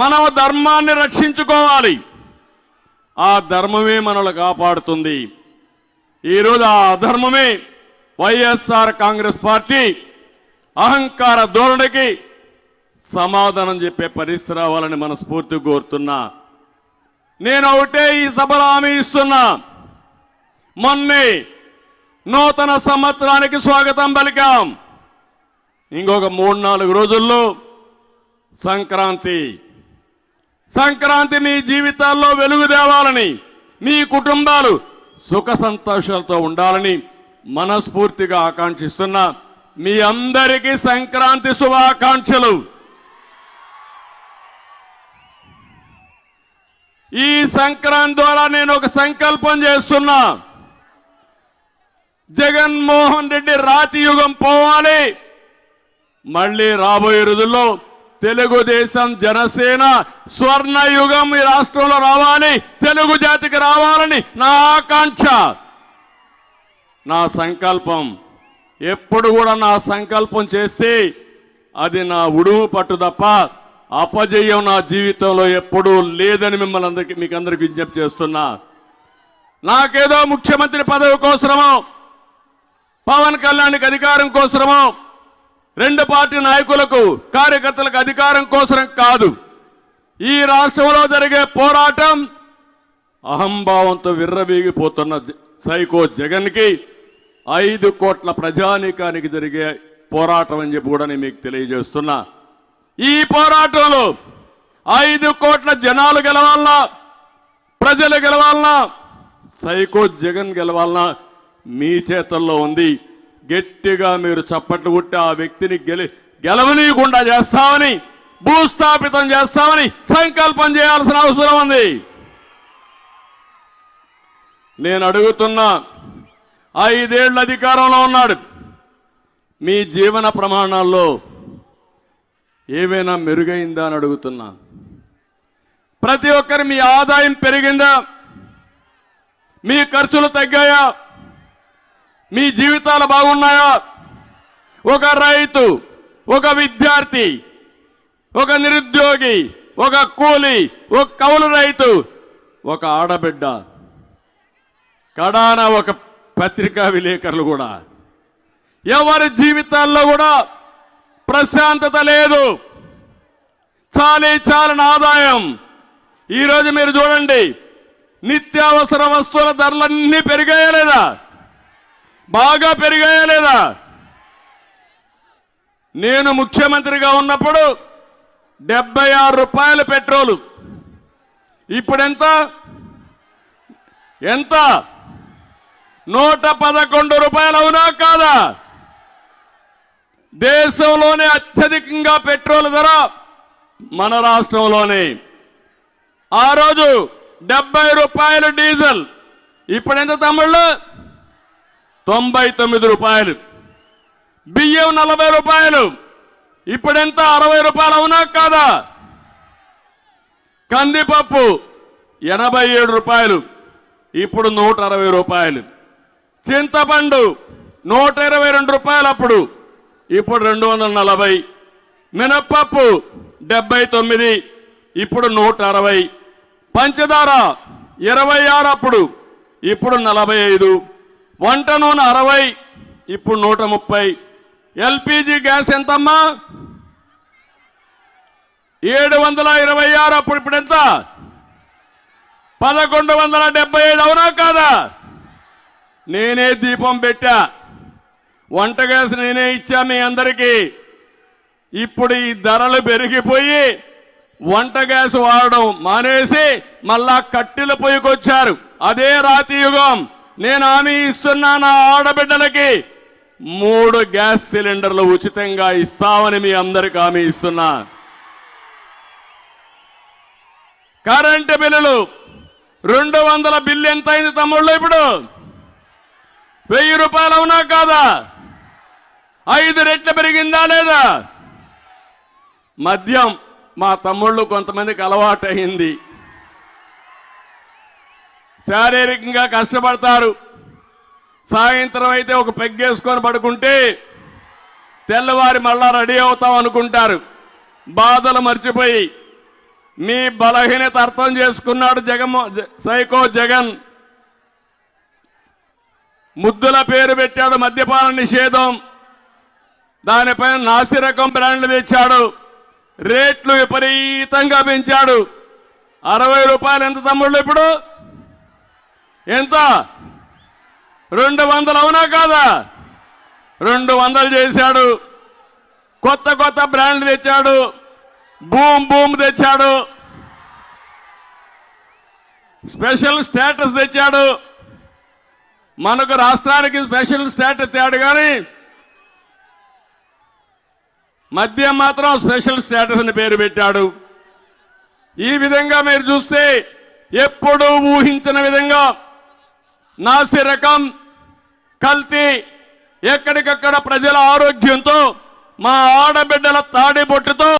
మనం ధర్మాన్ని రక్షించుకోవాలి. ఆ ధర్మమే మనల్ని కాపాడుతుంది. ఈరోజు ఆ అధర్మమే వైఎస్ఆర్ కాంగ్రెస్ పార్టీ అహంకార ధోరణికి సమాధానం చెప్పే పరిస్థితి రావాలని మనస్ఫూర్తిగా కోరుతున్నా. నేను ఒకటే ఈ సభలో హామీ ఇస్తున్నా. మొన్నే నూతన సంవత్సరానికి స్వాగతం పలికాం. ఇంకొక 3-4 రోజుల్లో సంక్రాంతి మీ జీవితాల్లో వెలుగు తేవాలని, మీ కుటుంబాలు సుఖ సంతోషాలతో ఉండాలని మనస్ఫూర్తిగా ఆకాంక్షిస్తున్నా. మీ అందరికీ సంక్రాంతి శుభాకాంక్షలు. ఈ సంక్రాంతి ద్వారా నేను ఒక సంకల్పం చేస్తున్నా. జగన్మోహన్ రెడ్డి రాతి యుగం పోవాలి. మళ్ళీ రాబోయే రోజుల్లో తెలుగుదేశం జనసేన స్వర్ణ యుగం ఈ రాష్ట్రంలో రావాలి, తెలుగు జాతికి రావాలని నా ఆకాంక్ష, నా సంకల్పం. ఎప్పుడు కూడా నా సంకల్పం చేస్తే అది నా ఉడుము పట్టు తప్ప అపజయం నా జీవితంలో ఎప్పుడూ లేదని మీకు అందరికీ విజ్ఞప్తి చేస్తున్నా. నాకేదో ముఖ్యమంత్రి పదవి కోసమో, పవన్ కళ్యాణ్కి అధికారం కోసమో, 2 పార్టీ నాయకులకు కార్యకర్తలకు అధికారం కోసం కాదు. ఈ రాష్ట్రంలో జరిగే పోరాటం అహంభావంతో విర్రవీగిపోతున్న సైకో జగన్కి 5 కోట్ల ప్రజానీకానికి జరిగే పోరాటం అని చెప్పి కూడా నేను మీకు తెలియజేస్తున్నా. ఈ పోరాటంలో 5 కోట్ల జనాలు గెలవాలన్నా, ప్రజలు గెలవాలన్నా, సైకో జగన్ గెలవాలన్నా మీ చేతుల్లో ఉంది. గట్టిగా మీరు చప్పట్లు కొట్టి ఆ వ్యక్తిని గెలవనీయకుండా చేస్తామని, భూస్థాపితం చేస్తామని సంకల్పం చేయాల్సిన అవసరం ఉంది. నేను అడుగుతున్నా, 5 ఏళ్ల అధికారంలో ఉన్నాడు. మీ జీవన ప్రమాణాల్లో ఏవైనా మెరుగైందా అని అడుగుతున్నా. ప్రతి ఒక్కరి మీ ఆదాయం పెరిగిందా? మీ ఖర్చులు తగ్గాయా? మీ జీవితాలు బాగున్నాయా? ఒక రైతు, ఒక విద్యార్థి, ఒక నిరుద్యోగి, ఒక కూలి, ఒక కౌలు రైతు, ఒక ఆడబిడ్డ, కడాన ఒక పత్రికా విలేకరులు కూడా, ఎవరి జీవితాల్లో కూడా ప్రశాంతత లేదు. చాలని ఆదాయం. ఈరోజు మీరు చూడండి, నిత్యావసర వస్తువుల ధరలన్నీ పెరిగాయా లేదా? బాగా పెరిగాయా లేదా? నేను ముఖ్యమంత్రిగా ఉన్నప్పుడు 76 రూపాయలు పెట్రోలు. ఇప్పుడు ఎంత? 111 రూపాయలు. అవునా కాదా? దేశంలోనే అత్యధికంగా పెట్రోల్ ధర మన రాష్ట్రంలోనే. ఆ రోజు 70 రూపాయలు డీజిల్. ఇప్పుడు ఎంత తమ్ముళ్ళు? 99 రూపాయలు. బియ్యం 40 రూపాయలు. ఇప్పుడెంత? 60 రూపాయలు. అవునా కాదా? కందిపప్పు 87 రూపాయలు. ఇప్పుడు 160 రూపాయలు. చింతపండు 122 రూపాయలు అప్పుడు, ఇప్పుడు 240. మినప్పప్పు 79, ఇప్పుడు 160. పంచదార 26 అప్పుడు, ఇప్పుడు 45. వంట నూనె 60, ఇప్పుడు 130. ఎల్పిజి గ్యాస్ ఎంతమ్మా? 726 అప్పుడు, ఇప్పుడు ఎంత? 1175. అవునా కాదా? నేనే దీపం పెట్టా, వంట గ్యాస్ నేనే ఇచ్చా మీ అందరికీ. ఇప్పుడు ఈ ధరలు పెరిగిపోయి వంట గ్యాస్ వాడడం మానేసి మళ్ళా కట్టెల పొయ్యికొచ్చారు. అదే రాతి యుగం. నేను హామీ ఇస్తున్నా, నా ఆడబిడ్డలకి 3 గ్యాస్ సిలిండర్లు ఉచితంగా ఇస్తామని మీ అందరికి హామీ ఇస్తున్నా. కరెంటు బిల్లులు 200 బిల్లు ఎంత అయింది తమ్ముళ్ళు? ఇప్పుడు 1000 రూపాయలు. అవునా కాదా? 5 రెట్లు పెరిగిందా లేదా? మద్యం మా తమ్ముళ్ళు కొంతమందికి అలవాటు అయింది. శారీరకంగా కష్టపడతారు. సాయంత్రం అయితే ఒక పెగ్గేసుకొని పడుకుంటే తెల్లవారి మళ్ళా రెడీ అవుతాం అనుకుంటారు. బాధలు మర్చిపోయి మీ బలహీనత అర్థం చేసుకున్నాడు సైకో జగన్. ముద్దుల పేరు పెట్టాడు మద్యపాన నిషేధం, దానిపైన నాసిరకం బ్రాండ్లు తెచ్చాడు, రేట్లు విపరీతంగా పెంచాడు. 60 రూపాయలు ఎంత తమ్ముళ్ళు ఇప్పుడు? ఎంత? 200 అవునా కాదా? 200 చేశాడు. కొత్త కొత్త బ్రాండ్లు తెచ్చాడు, బూమ్ బూమ్ తెచ్చాడు, స్పెషల్ స్టేటస్ తెచ్చాడు. మనకు రాష్ట్రానికి స్పెషల్ స్టేటస్ తేడు కానీ మద్యం మాత్రం స్పెషల్ స్టేటస్ అని పేరు పెట్టాడు. ఈ విధంగా మీరు చూస్తే ఎప్పుడూ ఊహించిన విధంగా నాసి రకం, కల్తీ, ఎక్కడికక్కడ ప్రజల ఆరోగ్యంతో, మా ఆడబిడ్డల తాడిబొట్టుతో